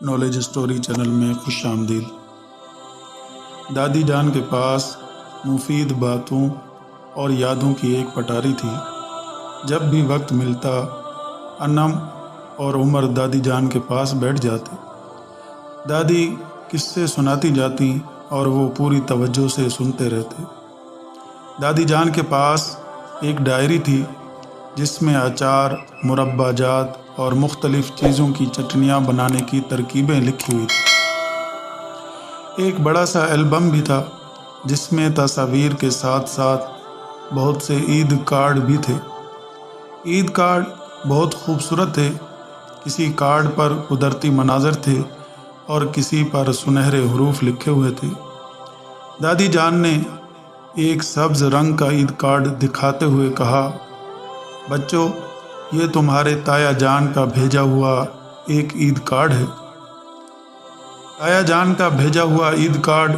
Knowledge story channel میں خوش آمدید۔ دادی جان کے پاس مفید باتوں اور یادوں کی ایک پٹاری تھی۔ جب بھی وقت ملتا انم اور عمر دادی جان کے پاس بیٹھ جاتے۔ دادی قصے سناتی جاتی اور وہ پوری توجہ سے سنتے رہتے۔ دادی جان کے پاس ایک ڈائری تھی جس میں اچار، مربع جات اور مختلف چیزوں کی چٹنیاں بنانے کی ترکیبیں لکھی ہوئی تھیں۔ ایک بڑا سا البم بھی تھا جس میں تصاویر کے ساتھ ساتھ بہت سے عید کارڈ بھی تھے۔ عید کارڈ بہت خوبصورت تھے۔ کسی کارڈ پر قدرتی مناظر تھے اور کسی پر سنہرے حروف لکھے ہوئے تھے۔ دادی جان نے ایک سبز رنگ کا عید کارڈ دکھاتے ہوئے کہا، بچوں، یہ تمہارے تایا جان کا بھیجا ہوا ایک عید کارڈ ہے۔ تایا جان کا بھیجا ہوا عید کارڈ؟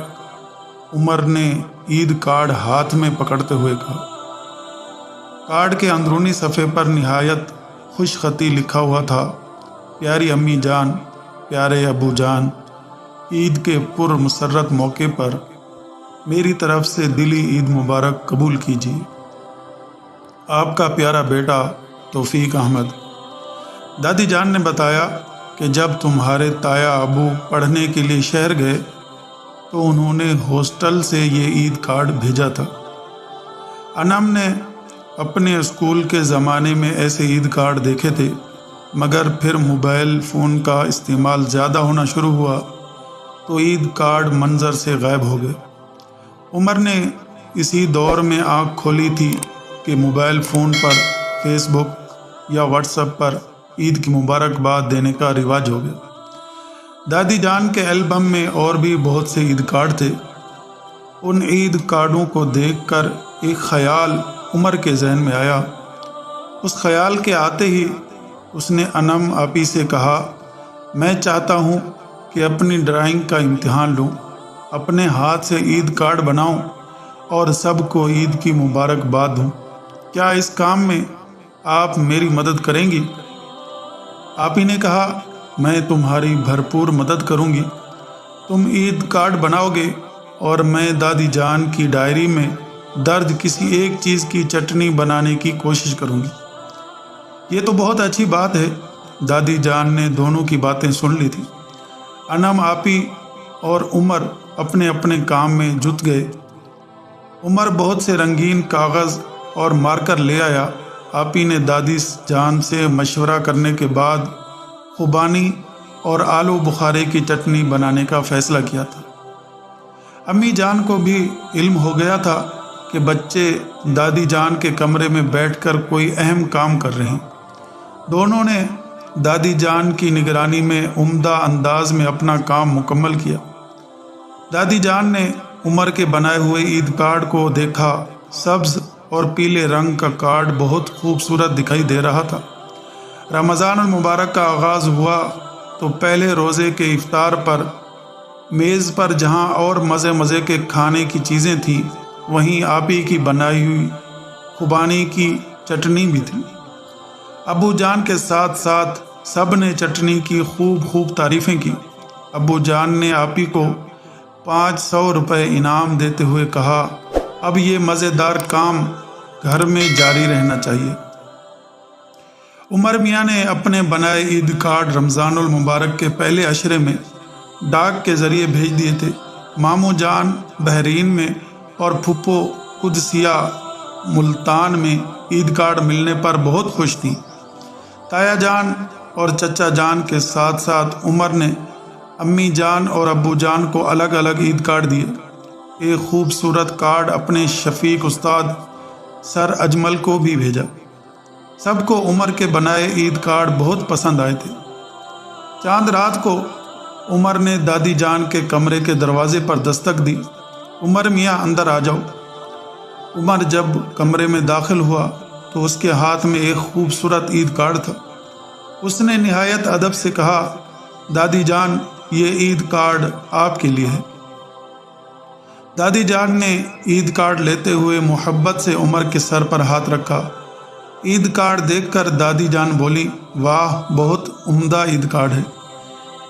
عمر نے عید کارڈ ہاتھ میں پکڑتے ہوئے کہا۔ کارڈ کے اندرونی صفحے پر نہایت خوش خطی لکھا ہوا تھا، پیاری امی جان، پیارے ابو جان، عید کے پر مسرت موقع پر میری طرف سے دلی عید مبارک قبول کیجیے۔ آپ کا پیارا بیٹا توفیق احمد۔ دادی جان نے بتایا کہ جب تمہارے تایا ابو پڑھنے کے لیے شہر گئے تو انہوں نے ہاسٹل سے یہ عید کارڈ بھیجا تھا۔ انم نے اپنے اسکول کے زمانے میں ایسے عید کارڈ دیکھے تھے، مگر پھر موبائل فون کا استعمال زیادہ ہونا شروع ہوا تو عید کارڈ منظر سے غائب ہو گئے۔ عمر نے اسی دور میں آنکھ کھولی تھی کہ موبائل فون پر فیس بک یا واٹس ایپ پر عید کی مبارکباد دینے کا رواج ہو گیا۔ دادی جان کے البم میں اور بھی بہت سے عید کارڈ تھے۔ ان عید کارڈوں کو دیکھ کر ایک خیال عمر کے ذہن میں آیا۔ اس خیال کے آتے ہی اس نے انم آپی سے کہا، میں چاہتا ہوں کہ اپنی ڈرائنگ کا امتحان لوں، اپنے ہاتھ سے عید کارڈ بناؤں اور سب کو عید کی مبارکباد دوں۔ کیا اس کام میں آپ میری مدد کریں گی؟ آپی نے کہا، میں تمہاری بھرپور مدد کروں گی۔ تم عید کارڈ بناؤ گے اور میں دادی جان کی ڈائری میں درج کسی ایک چیز کی چٹنی بنانے کی کوشش کروں گی۔ یہ تو بہت اچھی بات ہے۔ دادی جان نے دونوں کی باتیں سن لی تھی۔ انم آپی اور عمر اپنے اپنے کام میں جٹ گئے۔ عمر بہت سے رنگین کاغذ اور مارکر لے آیا۔ آپی نے دادی جان سے مشورہ کرنے کے بعد خوبانی اور آلو بخارے کی چٹنی بنانے کا فیصلہ کیا تھا۔ امی جان کو بھی علم ہو گیا تھا کہ بچے دادی جان کے کمرے میں بیٹھ کر کوئی اہم کام کر رہے ہیں۔ دونوں نے دادی جان کی نگرانی میں عمدہ انداز میں اپنا کام مکمل کیا۔ دادی جان نے عمر کے بنائے ہوئے عید کارڈ کو دیکھا۔ سبز اور پیلے رنگ کا کارڈ بہت خوبصورت دکھائی دے رہا تھا۔ رمضان المبارک کا آغاز ہوا تو پہلے روزے کے افطار پر میز پر جہاں اور مزے مزے کے کھانے کی چیزیں تھیں، وہیں آپی کی بنائی ہوئی خوبانی کی چٹنی بھی تھی۔ ابو جان کے ساتھ ساتھ سب نے چٹنی کی خوب تعریفیں کی۔ ابو جان نے آپی کو 500 روپے انعام دیتے ہوئے کہا، اب یہ مزیدار کام گھر میں جاری رہنا چاہیے۔ عمر میاں نے اپنے بنائے عید کارڈ رمضان المبارک کے پہلے عشرے میں ڈاک کے ذریعے بھیج دیے تھے۔ ماموں جان بحرین میں اور پھپھو قدسیہ ملتان میں عید کارڈ ملنے پر بہت خوش تھیں۔ تایا جان اور چچا جان کے ساتھ ساتھ عمر نے امی جان اور ابو جان کو الگ الگ عید کارڈ دیے۔ ایک خوبصورت کارڈ اپنے شفیق استاد سر اجمل کو بھی بھیجا۔ سب کو عمر کے بنائے عید کارڈ بہت پسند آئے تھے۔ چاند رات کو عمر نے دادی جان کے کمرے کے دروازے پر دستک دی، عمر میاں اندر آ جاؤ۔ عمر جب کمرے میں داخل ہوا تو اس کے ہاتھ میں ایک خوبصورت عید کارڈ تھا۔ اس نے نہایت ادب سے کہا، دادی جان، یہ عید کارڈ آپ کے لیے ہے۔ دادی جان نے عید کارڈ لیتے ہوئے محبت سے عمر کے سر پر ہاتھ رکھا۔ عید کارڈ دیکھ کر دادی جان بولی، واہ، بہت عمدہ عید کارڈ ہے۔